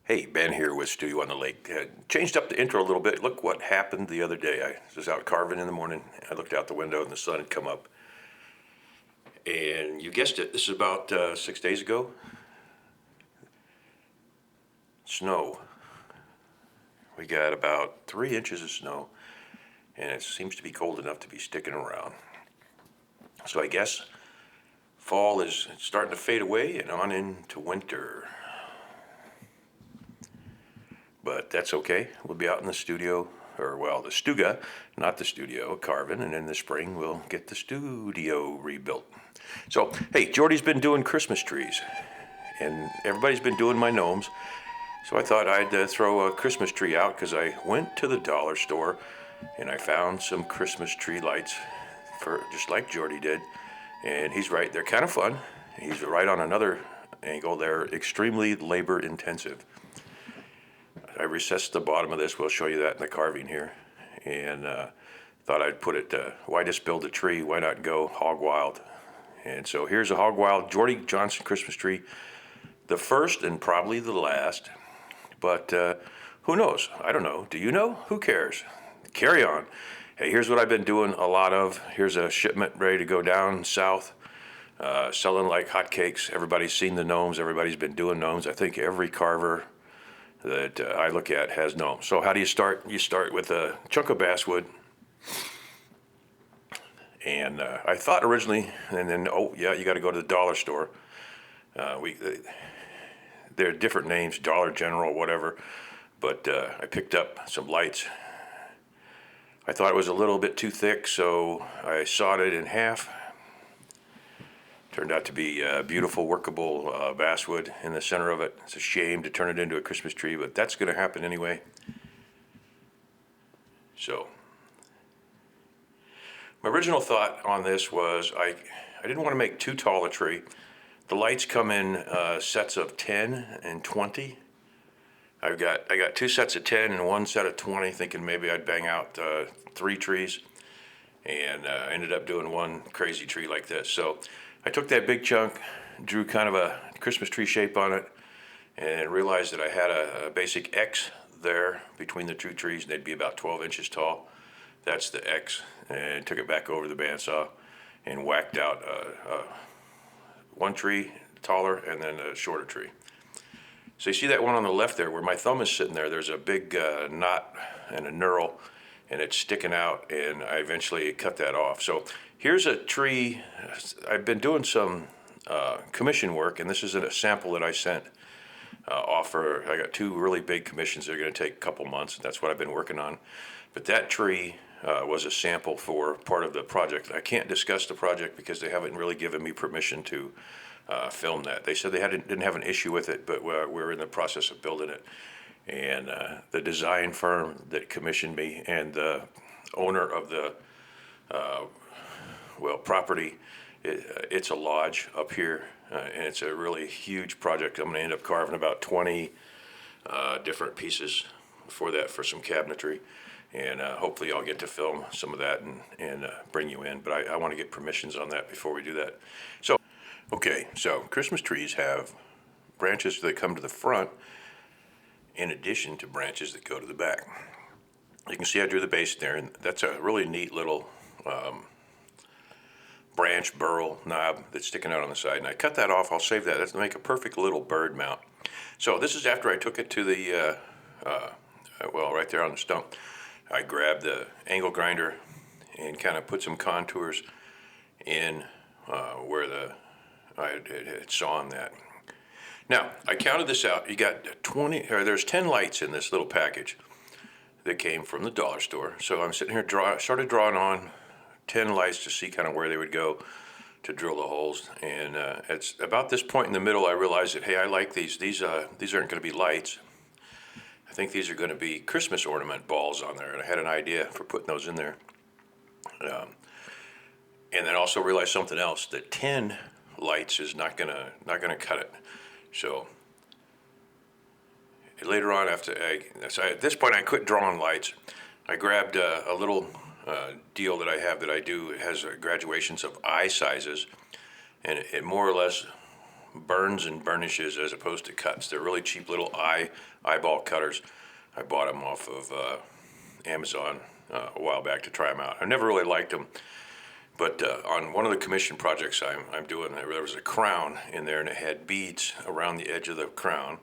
Hey, Ben here with Studio on the Lake. Changed up the intro a little bit. Look what happened the other day. I was out carving in the morning. I looked out the window and the sun had come up. And you guessed it, this is about 6 days ago. Snow. We got about 3 inches of snow, and it seems to be cold enough to be sticking around. So I guess fall is starting to fade away and on into winter. But that's okay. We'll be out in the studio, or well, the stuga, not the studio, carving, and in the spring we'll get the studio rebuilt. So, hey, Jordy's been doing Christmas trees, and everybody's been doing my gnomes. So I thought I'd throw a Christmas tree out because I went to the dollar store and I found some Christmas tree lights, for just like Jordy did. And he's right, they're kind of fun. He's right on another angle. They're extremely labor intensive. I recessed the bottom of this. We'll show you that in the carving here. And thought I'd put it, why just build a tree? Why not go hog wild? And so here's a hog wild Jordy Johnson Christmas tree. The first and probably the last. But who knows? I don't know. Do you know? Who cares? Carry on. Hey, here's what I've been doing a lot of. Here's a shipment ready to go down south. Selling like hotcakes. Everybody's seen the gnomes. Everybody's been doing gnomes. I think every carver that I look at has gnomes. So how do you start? You start with a chunk of basswood. And I thought originally, and then, oh yeah, you got to go to the dollar store. They're different names, Dollar General, whatever. But I picked up some lights. I thought it was a little bit too thick, so I sawed it in half. Turned out to be beautiful, workable basswood in the center of it. It's a shame to turn it into a Christmas tree, but that's going to happen anyway. So, my original thought on this was I didn't want to make too tall a tree. The lights come in sets of 10 and 20. I got two sets of 10 and one set of 20, thinking maybe I'd bang out 3 trees, and ended up doing one crazy tree like this. So I took that big chunk, drew kind of a Christmas tree shape on it, and realized that I had a basic X there between the two trees, and they'd be about 12 inches tall. That's the X, and took it back over the bandsaw and whacked out one tree taller and then a shorter tree. So you see that one on the left there where my thumb is sitting there, there's a big knot and a knurl, and it's sticking out, and I eventually cut that off. So here's a tree. I've been doing some commission work, and this is a sample that I sent off for, I got 2 really big commissions. They're going to take a couple months, and that's what I've been working on. But that tree was a sample for part of the project. I can't discuss the project because they haven't really given me permission to film that. They said they didn't have an issue with it, but we're in the process of building it. And the design firm that commissioned me and the owner of the property, it's a lodge up here, and it's a really huge project. I'm going to end up carving about 20 different pieces for that, for some cabinetry. And hopefully I'll get to film some of that and bring you in. But I want to get permissions on that before we do that. So, okay, so Christmas trees have branches that come to the front in addition to branches that go to the back. You can see I drew the base there, and that's a really neat little branch burl knob that's sticking out on the side. And I cut that off. I'll save that. That's to make a perfect little bird mount. So this is after I took it to the, right there on the stump. I grabbed the angle grinder and kind of put some contours in where I had sawn that. Now, I counted this out. You got there's 10 lights in this little package that came from the dollar store. So I'm sitting here started drawing on 10 lights to see kind of where they would go to drill the holes. And it's about this point in the middle I realized that, hey, I like these. These aren't going to be lights. I think these are going to be Christmas ornament balls on there, and I had an idea for putting those in there. And then also realized something else, that 10 lights is not gonna cut it. So later on, at this point I quit drawing lights. I grabbed a little deal that I have that I do. It has graduations of eye sizes, and it more or less burns and burnishes as opposed to cuts. They're really cheap little eyeball cutters. I bought them off of Amazon a while back to try them out. I never really liked them, but on one of the commission projects I'm doing, there was a crown in there and it had beads around the edge of the crown.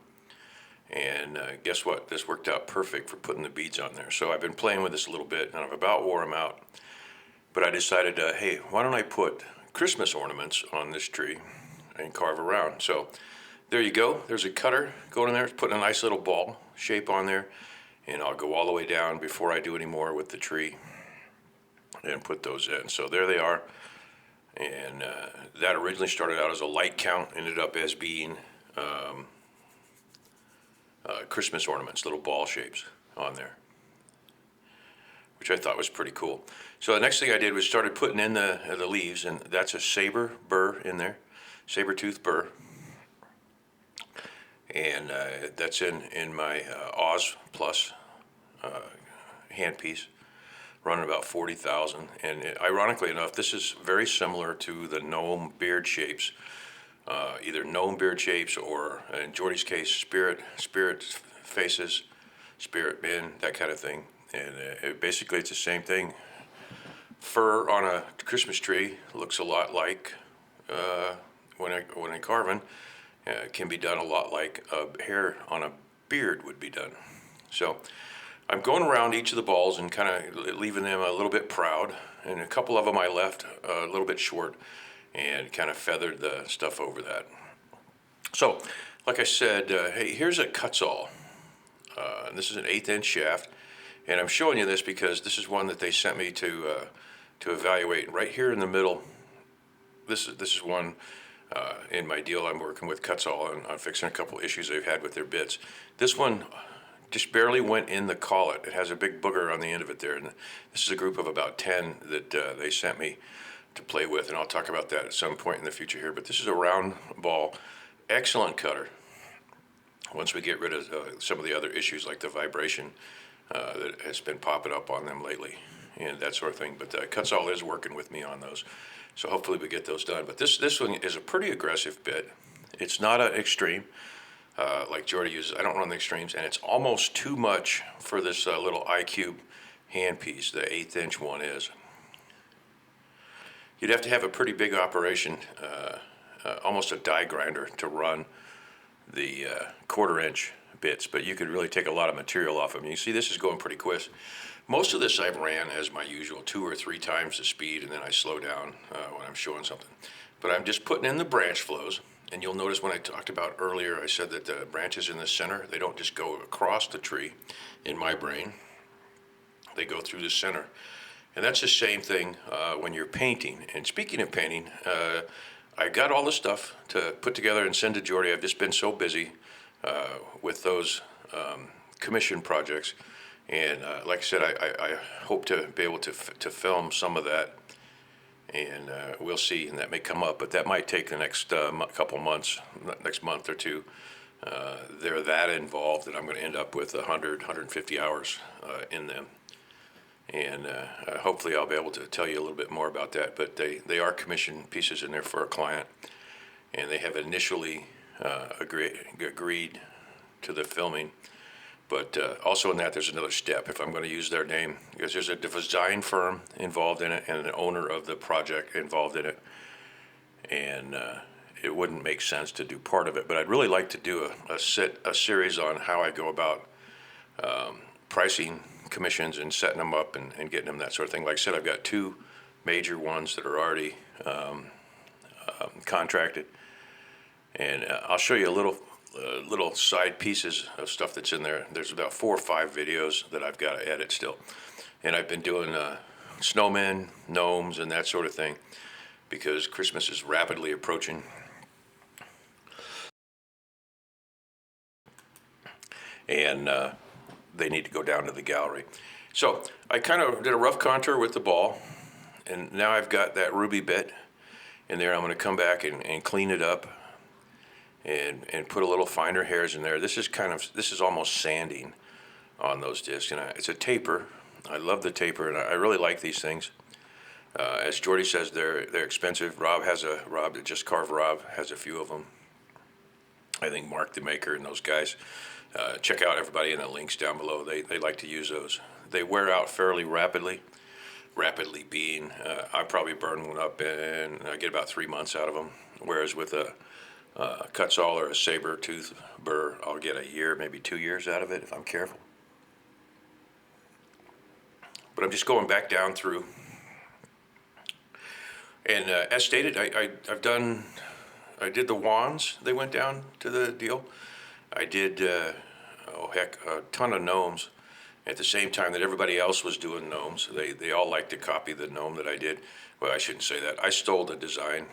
And guess what? This worked out perfect for putting the beads on there. So I've been playing with this a little bit, and I've about wore them out. But I decided, hey, why don't I put Christmas ornaments on this tree and carve around? So there you go. There's a cutter going in there, putting a nice little ball shape on there. And I'll go all the way down before I do any more with the tree and put those in. So there they are. And that originally started out as a light count, ended up as being Christmas ornaments, little ball shapes on there, which I thought was pretty cool. So the next thing I did was started putting in the leaves, and that's a saber burr in there, saber-tooth burr, and that's in my Oz Plus handpiece, running about 40,000. And ironically enough, this is very similar to the gnome beard shapes. Either gnome beard shapes or, in Jordy's case, spirit faces, spirit men, that kind of thing. And basically it's the same thing. Fur on a Christmas tree looks a lot like, when I carving, can be done a lot like a hair on a beard would be done. So I'm going around each of the balls and kind of leaving them a little bit proud. And a couple of them I left a little bit short, and kind of feathered the stuff over that. So, like I said, hey, here's a Cuts-All. This is an 1/8 inch shaft, and I'm showing you this because this is one that they sent me to evaluate. Right here in the middle, this is one in my deal I'm working with Cuts-All on fixing a couple issues they've had with their bits. This one just barely went in the collet. It has a big booger on the end of it there, and this is a group of about 10 that they sent me to play with, and I'll talk about that at some point in the future here. But this is a round ball, excellent cutter. Once we get rid of some of the other issues like the vibration that has been popping up on them lately and that sort of thing. But Cuts-All is working with me on those, so hopefully we get those done. But this one is a pretty aggressive bit. It's not an extreme like Jordy uses. I don't run the extremes, and it's almost too much for this little iCube handpiece. The 1/8 inch one is. You'd have to have a pretty big operation, almost a die grinder, to run the 1/4 inch bits, but you could really take a lot of material off them. You see this is going pretty quick. Most of this I've ran as my usual 2 or 3 times the speed, and then I slow down when I'm showing something. But I'm just putting in the branch flows, and you'll notice when I talked about earlier, I said that the branches in the center, they don't just go across the tree in my brain, they go through the center. And that's the same thing when you're painting. And speaking of painting, I got all the stuff to put together and send to Jordy. I've just been so busy with those commission projects. And like I said, I hope to be able to film some of that. And we'll see, and that may come up. But that might take the next couple months, next month or two. They're that involved that I'm going to end up with 150 hours in them. And hopefully I'll be able to tell you a little bit more about that. But they are commission pieces in there for a client, and they have initially agreed to the filming. But also in that, there's another step if I'm going to use their name, because there's a design firm involved in it and an owner of the project involved in it. And it wouldn't make sense to do part of it. But I'd really like to do a series on how I go about pricing commissions and setting them up and getting them, that sort of thing. Like I said, I've got 2 major ones that are already contracted, and I'll show you a little side pieces of stuff that's in there. There's about 4 or 5 videos that I've got to edit still, and I've been doing snowmen, gnomes, and that sort of thing because Christmas is rapidly approaching. And they need to go down to the gallery. So I kind of did a rough contour with the ball, and now I've got that ruby bit in there. I'm going to come back and clean it up and put a little finer hairs in there. This is almost sanding on those discs, and it's a taper. I love the taper, and I really like these things. As Jordy says, they're expensive. Rob, that just carved Rob, has a few of them. I think Mark the Maker and those guys. Check out everybody in the links down below. They like to use those. They wear out fairly rapidly. Rapidly being, I probably burn one up and I get about 3 months out of them. Whereas with a Kutzall or a saber tooth burr, I'll get a year, maybe 2 years out of it if I'm careful. But I'm just going back down through. And as stated, I did the wands. They went down to the deal. I did, a ton of gnomes at the same time that everybody else was doing gnomes. They all like to copy the gnome that I did. Well, I shouldn't say that. I stole the design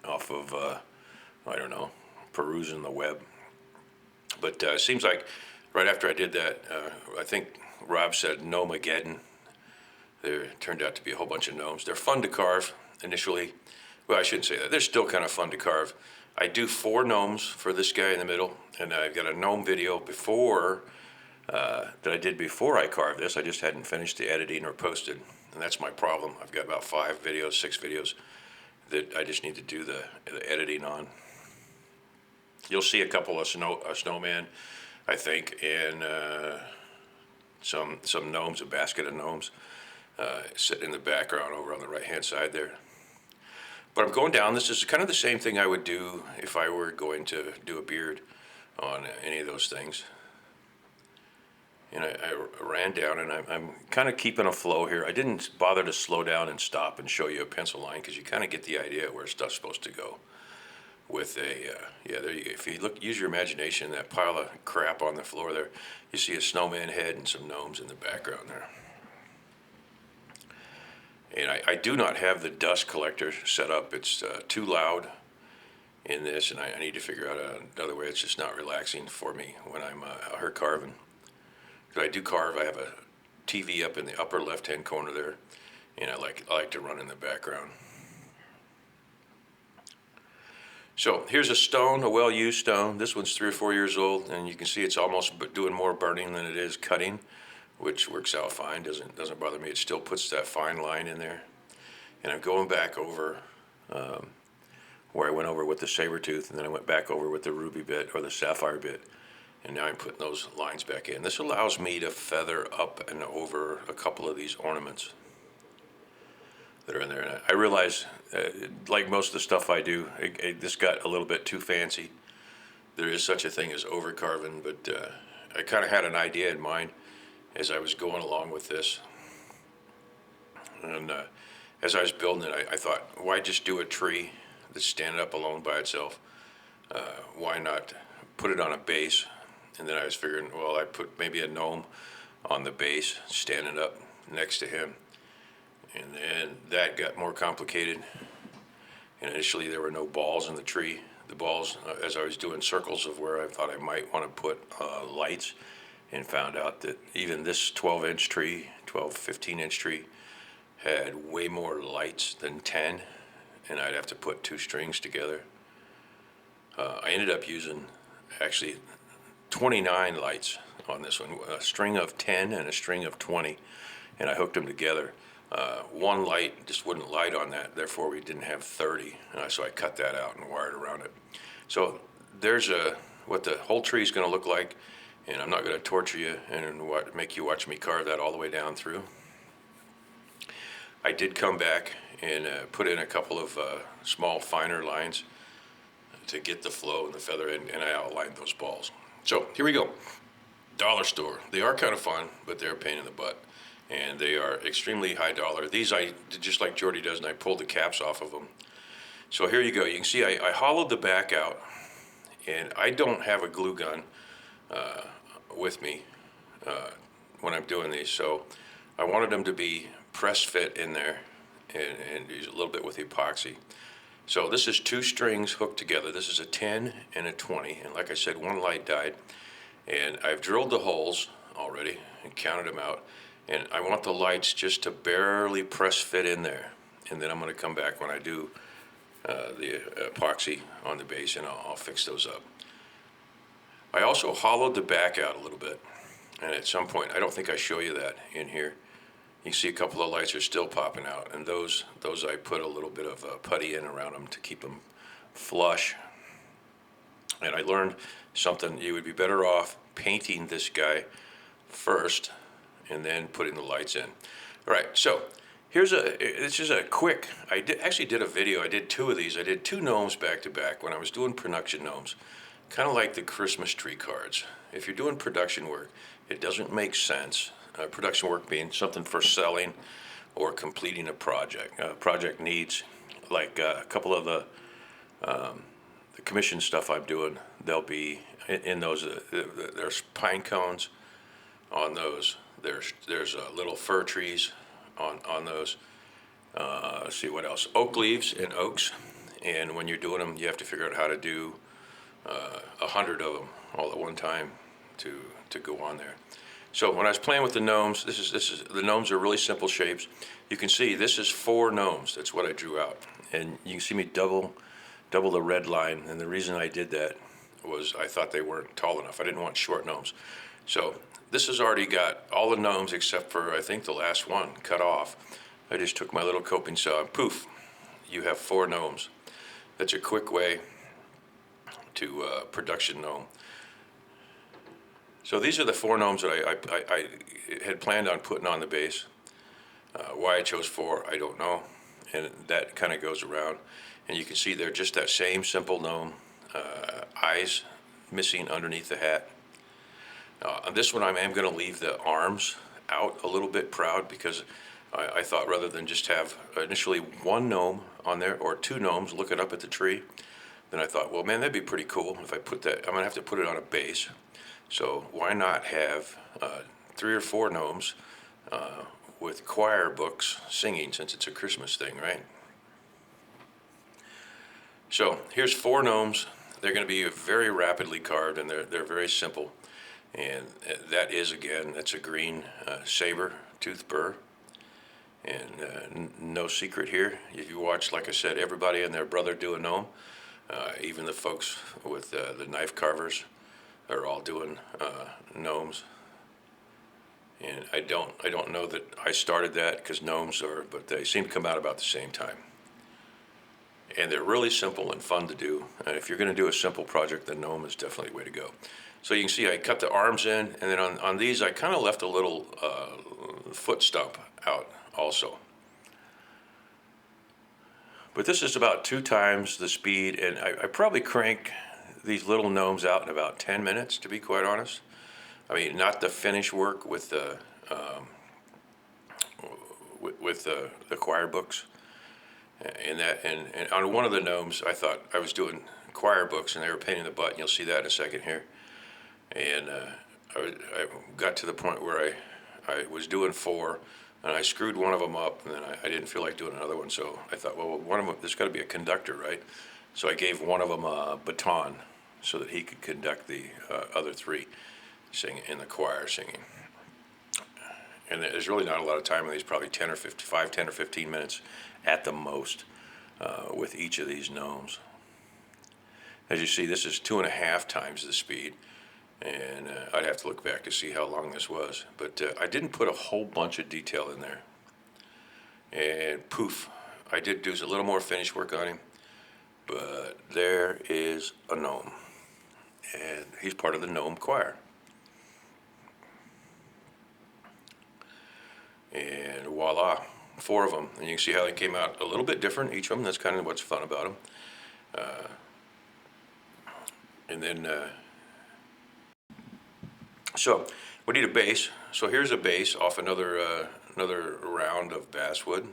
off of, I don't know, perusing the web. But it seems like right after I did that, I think Rob said Gnomageddon. There turned out to be a whole bunch of gnomes. They're fun to carve initially. Well, I shouldn't say that. They're still kind of fun to carve. I do 4 gnomes for this guy in the middle, and I've got a gnome video before that I did before I carved this. I just hadn't finished the editing or posted, and that's my problem. I've got about 5 videos, 6 videos that I just need to do the editing on. You'll see a couple of snowman, I think, and some gnomes, a basket of gnomes. Sitting in the background over on the right-hand side there. But I'm going down. This is kind of the same thing I would do if I were going to do a beard on any of those things. And I ran down, and I'm kind of keeping a flow here. I didn't bother to slow down and stop and show you a pencil line because you kind of get the idea where stuff's supposed to go. With a, there you go. If you use your imagination, that pile of crap on the floor there, you see a snowman head and some gnomes in the background there. And I do not have the dust collector set up. It's too loud in this, and I need to figure out another way. It's just not relaxing for me when I'm out here carving. Because I do carve. I have a TV up in the upper left-hand corner there, and I like to run in the background. So here's a stone, a well-used stone. This one's 3 or 4 years old, and you can see it's almost doing more burning than it is cutting, which works out fine, doesn't bother me. It still puts that fine line in there. And I'm going back over where I went over with the saber tooth, and then I went back over with the ruby bit or the sapphire bit, and now I'm putting those lines back in. This allows me to feather up and over a couple of these ornaments that are in there. And I realize, like most of the stuff I do, this got a little bit too fancy. There is such a thing as overcarving, but I kind of had an idea in mind as I was going along with this. And as I was building it, I thought, why just do a tree that's standing up alone by itself? Why not put it on a base? And then I was figuring, well, I put maybe a gnome on the base, standing up next to him. And then that got more complicated. And initially there were no balls in the tree. The balls, as I was doing circles of where I thought I might want to put lights, and found out that even this 12-inch tree, 15-inch tree, had way more lights than 10, and I'd have to put 2 strings together. I ended up using actually 29 lights on this one, a string of 10 and a string of 20, and I hooked them together. One light just wouldn't light on that, therefore we didn't have 30, so I cut that out and wired around it. So there's what the whole tree is going to look like. And I'm not going to torture you and make you watch me carve that all the way down through. I did come back and put in a couple of small, finer lines to get the flow and the feather, and I outlined those balls. So here we go. Dollar store. They are kind of fun, but they're a pain in the butt. And they are extremely high dollar. These I did just like Jordy does, and I pulled the caps off of them. So here you go. You can see I hollowed the back out, and I don't have a glue gun with me when I'm doing these, so I wanted them to be press fit in there and use a little bit with epoxy. So this is 2 strings hooked together. This is a 10 and a 20, and like I said, 1 light died, and I've drilled the holes already and counted them out, and I want the lights just to barely press fit in there, and then I'm going to come back when I do the epoxy on the base, and I'll fix those up. I also hollowed the back out a little bit, and at some point, I don't think I show you that in here. You can see a couple of lights are still popping out, and those I put a little bit of putty in around them to keep them flush. And I learned something, you would be better off painting this guy first and then putting the lights in. All right, so this is a quick, actually did a video, I did two of these. I did two gnomes back to back when I was doing production gnomes, kind of like the Christmas tree cards. If you're doing production work, it doesn't make sense. Production work being something for selling or completing a project. Project needs, like a couple of the commission stuff I'm doing, they'll be in those, there's pine cones on those. There's little fir trees on those. Let's see what else. Oak leaves and oaks. And when you're doing them, you have to figure out how to do 100 of them all at one time to go on there. So when I was playing with the gnomes, this is the gnomes are really simple shapes. You can see this is 4 gnomes. That's what I drew out, and you can see me double the red line. And the reason I did that was I thought they weren't tall enough. I didn't want short gnomes. So this has already got all the gnomes except for I think the last one cut off. I just took my little coping saw and poof, you have 4 gnomes. That's a quick way to production gnome. So these are the 4 gnomes that I had planned on putting on the base. Why I chose 4, I don't know. And that kind of goes around. And you can see they're just that same simple gnome. Eyes missing underneath the hat. On this one, I am going to leave the arms out a little bit proud because I thought rather than just have initially 1 gnome on there or 2 gnomes looking up at the tree, then I thought, well, man, that'd be pretty cool if I put that. I'm going to have to put it on a base. So why not have 3 or 4 gnomes with choir books singing, since it's a Christmas thing, right? So here's 4 gnomes. They're going to be very rapidly carved, and they're very simple. And that is, again, that's a green saber tooth burr. And no secret here. If you watch, like I said, everybody and their brother do a gnome. Even the folks with the knife carvers are all doing gnomes. And I don't know that I started that because gnomes are, but they seem to come out about the same time. And they're really simple and fun to do. And if you're going to do a simple project, the gnome is definitely the way to go. So you can see I cut the arms in, and then on these I kind of left a little foot stump out also. But this is about 2 times the speed, and I probably crank these little gnomes out in about 10 minutes, to be quite honest. I mean, not the finish work with the choir books. And on one of the gnomes, I thought I was doing choir books, and they were painting the butt, and you'll see that in a second here. And I got to the point where I was doing 4, and I screwed one of them up, and then I didn't feel like doing another one, so I thought, well, one of them, there's got to be a conductor, right? So I gave one of them a baton so that he could conduct the other 3 singing in the choir singing. And there's really not a lot of time in these, probably 10 or 15 minutes at the most with each of these gnomes. As you see, this is 2.5 times the speed. And I'd have to look back to see how long this was. But I didn't put a whole bunch of detail in there. And poof, I did do a little more finish work on him. But there is a gnome. And he's part of the gnome choir. And voila, 4 of them. And you can see how they came out a little bit different, each of them. That's kind of what's fun about them. And then... So we need a base. So here's a base off another round of basswood,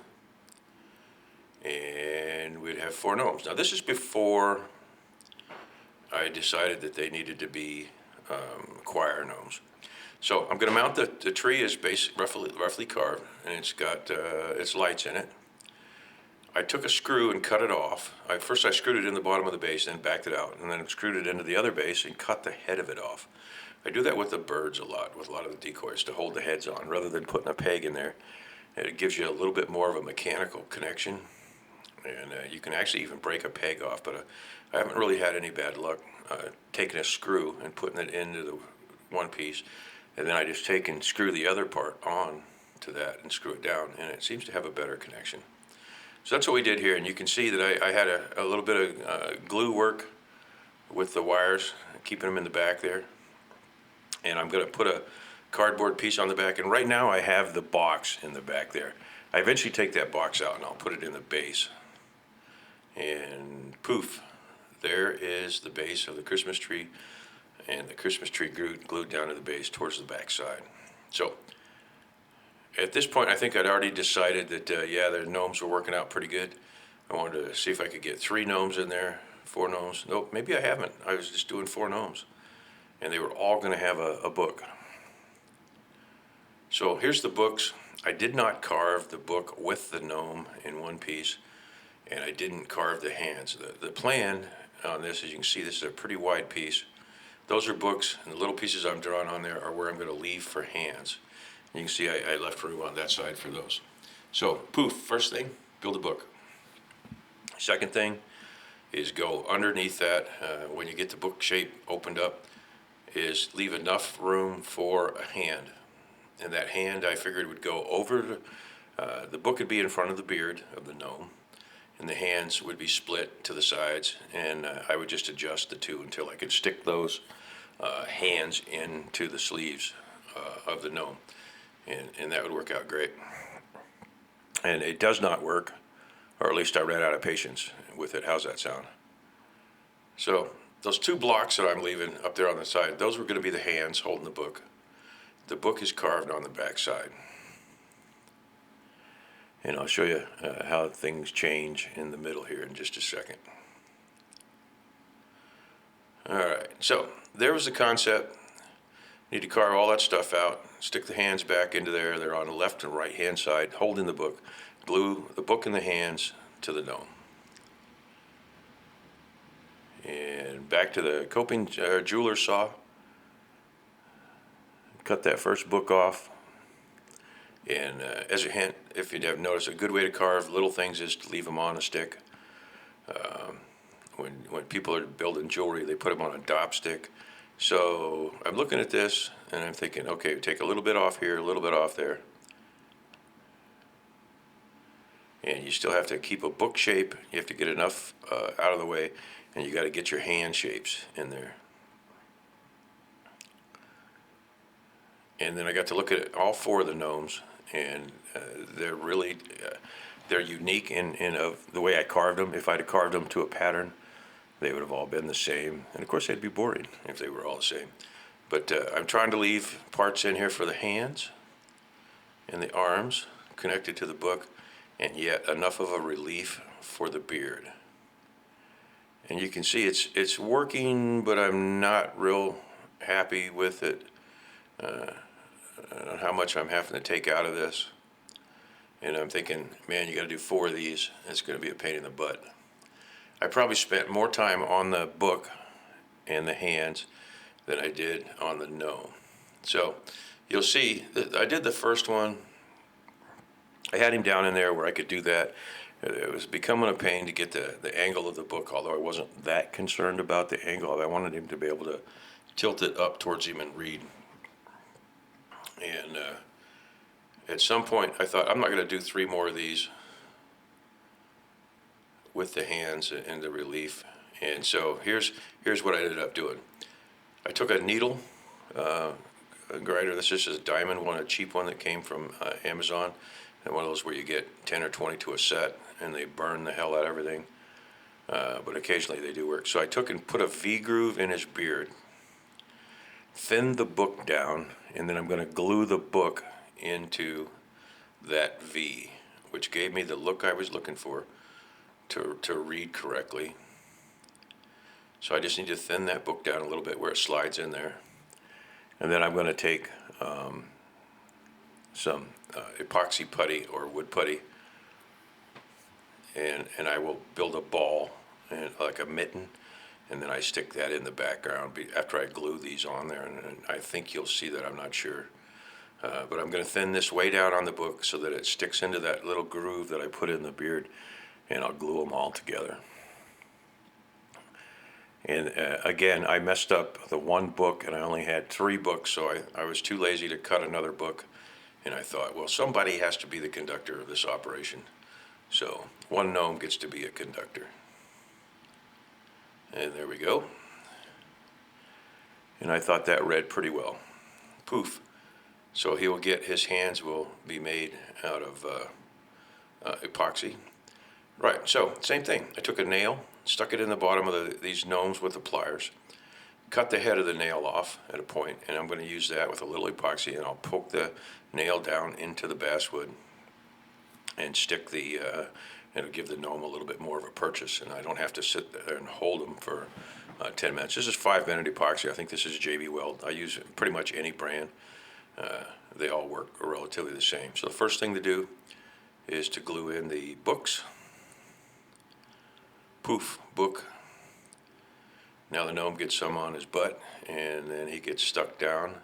and we'd have 4 gnomes. Now this is before I decided that they needed to be choir gnomes. So I'm going to mount the tree is roughly carved, and it's got its lights in it. I took a screw and cut it off. First I screwed it in the bottom of the base, then backed it out, and then screwed it into the other base and cut the head of it off. I do that with the birds a lot, with a lot of the decoys, to hold the heads on, rather than putting a peg in there. It gives you a little bit more of a mechanical connection, and you can actually even break a peg off, but I haven't really had any bad luck taking a screw and putting it into the one piece, and then I just take and screw the other part on to that and screw it down, and it seems to have a better connection. So that's what we did here, and you can see that I had a little bit of glue work with the wires, keeping them in the back there. And I'm going to put a cardboard piece on the back. And right now I have the box in the back there. I eventually take that box out and I'll put it in the base. And poof, there is the base of the Christmas tree, and the Christmas tree glued down to the base towards the back side. So at this point, I think I'd already decided that, yeah, the gnomes were working out pretty good. I wanted to see if I could get 3 gnomes in there, 4 gnomes. Nope, maybe I haven't. I was just doing 4 gnomes. And they were all going to have a book. So here's the books. I did not carve the book with the gnome in one piece, and I didn't carve the hands. The plan on this, as you can see, this is a pretty wide piece. Those are books, and the little pieces I'm drawing on there are where I'm going to leave for hands. You can see I left room on that side for those. So, poof, first thing, build a book. Second thing is go underneath that, when you get the book shape opened up, is leave enough room for a hand. And that hand I figured would go over, the book would be in front of the beard of the gnome, and the hands would be split to the sides, and I would just adjust the two until I could stick those hands into the sleeves of the gnome. And that would work out great. And it does not work, or at least I ran out of patience with it. How's that sound? So those 2 blocks that I'm leaving up there on the side, those were going to be the hands holding the book. The book is carved on the back side. And I'll show you how things change in the middle here in just a second. All right, so there was the concept. Need to carve all that stuff out, stick the hands back into there. They're on the left and right hand side, holding the book. Glue the book in the hands to the gnome. And back to the coping jeweler saw. Cut that first book off. And as a hint, if you have noticed, a good way to carve little things is to leave them on a stick. When people are building jewelry, they put them on a dop stick. So I'm looking at this and I'm thinking, okay, take a little bit off here, a little bit off there. And you still have to keep a book shape. You have to get enough out of the way, and you got to get your hand shapes in there. And then I got to look at all 4 of the gnomes, and they're really, they're unique in of the way I carved them. If I'd have carved them to a pattern, they would have all been the same. And of course, they'd be boring if they were all the same. But I'm trying to leave parts in here for the hands and the arms connected to the book, and yet enough of a relief for the beard. And you can see it's working, but I'm not real happy with it. How much I'm having to take out of this. And I'm thinking, man, you got to do 4 of these. It's going to be a pain in the butt. I probably spent more time on the book and the hands than I did on the gnome. So you'll see that I did the first one. I had him down in there where I could do that. It was becoming a pain to get the angle of the book, although I wasn't that concerned about the angle. I wanted him to be able to tilt it up towards him and read. And at some point, I thought, I'm not going to do 3 more of these with the hands and the relief. And so here's what I ended up doing. I took a needle grinder. This is a diamond one, a cheap one that came from Amazon, and one of those where you get 10 or 20 to a set, and they burn the hell out of everything. But occasionally they do work. So I took and put a V-groove in his beard, thinned the book down, and then I'm going to glue the book into that V, which gave me the look I was looking for to read correctly. So I just need to thin that book down a little bit where it slides in there. And then I'm going to take some epoxy putty or wood putty, and I will build a ball and like a mitten, and then I stick that in the background after I glue these on there, and I think you'll see that. I'm not sure. But I'm going to thin this way down on the book so that it sticks into that little groove that I put in the beard, and I'll glue them all together. And again, I messed up the one book, and I only had 3 books, so I was too lazy to cut another book. And I thought, well, somebody has to be the conductor of this operation. So one gnome gets to be a conductor. And there we go. And I thought that read pretty well. Poof. So his hands will be made out of epoxy. Right, so same thing. I took a nail, stuck it in the bottom of these gnomes with the pliers, cut the head of the nail off at a point, and I'm going to use that with a little epoxy, and I'll poke the nail down into the basswood and stick it'll give the gnome a little bit more of a purchase, and I don't have to sit there and hold them for 10 minutes. This is 5-minute epoxy. I think this is JB Weld. I use pretty much any brand. They all work relatively the same. So the first thing to do is to glue in the books. Poof, book. Now the gnome gets some on his butt, and then he gets stuck down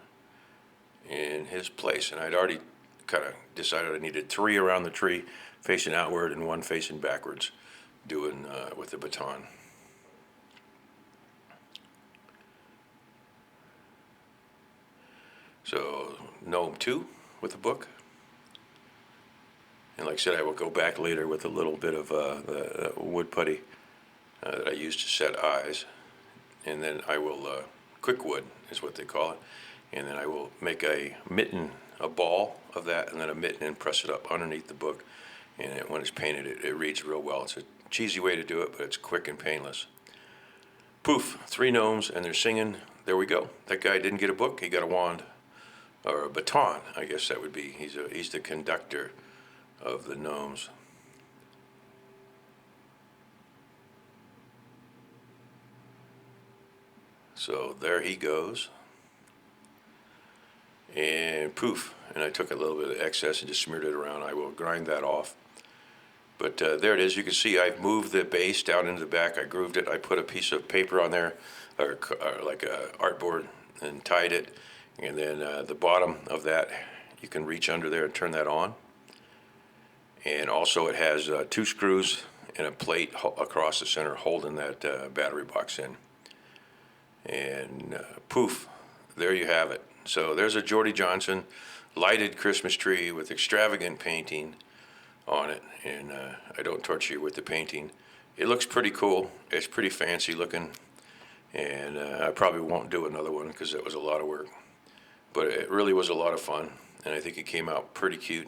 in his place. And I'd already kind of decided I needed 3 around the tree facing outward and 1 facing backwards, doing with the baton. So gnome 2 with the book. And like I said, I will go back later with a little bit of the wood putty that I used to set eyes. And then I will, quick wood is what they call it. And then I will make a mitten, a ball of that, and then a mitten, and press it up underneath the book. And when it's painted, it reads real well. It's a cheesy way to do it, but it's quick and painless. Poof, 3 gnomes, and they're singing. There we go. That guy didn't get a book, he got a wand. Or a baton, I guess that would be. He's the conductor of the gnomes. So there he goes. And poof, and I took a little bit of excess and just smeared it around. I will grind that off. But there it is. You can see I've moved the base down into the back. I grooved it. I put a piece of paper on there, or like a artboard, and tied it. And then the bottom of that, you can reach under there and turn that on. And also it has 2 screws and a plate across the center holding that battery box in. And poof, there you have it. So there's a Jordy Johnson lighted Christmas tree with extravagant painting on it. And I don't torture you with the painting. It looks pretty cool. It's pretty fancy looking. And I probably won't do another one because it was a lot of work. But it really was a lot of fun, and I think it came out pretty cute.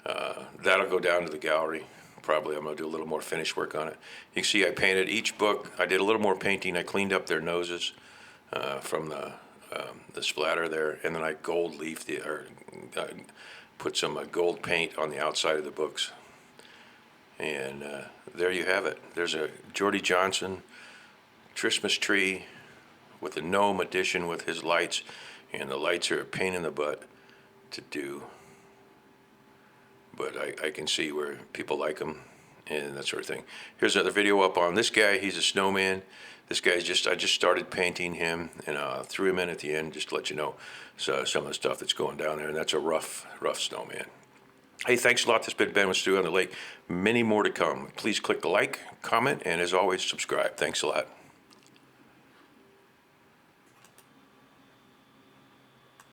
That'll go down to the gallery. Probably I'm going to do a little more finish work on it. You can see I painted each book. I did a little more painting. I cleaned up their noses from the splatter there, and then I gold leafed put some gold paint on the outside of the books. And there you have it. There's a Jordy Johnson Christmas tree with a gnome edition with his lights, and the lights are a pain in the butt to do, but I can see where people like them and that sort of thing. Here's another video up on this guy. He's a snowman. This guy's I just started painting him, and threw him in at the end just to let you know some of the stuff that's going down there, and that's a rough snowman. Hey, thanks a lot. This has been Ben with Stu on the Lake. Many more to come. Please click the like, comment, and as always, subscribe. Thanks a lot.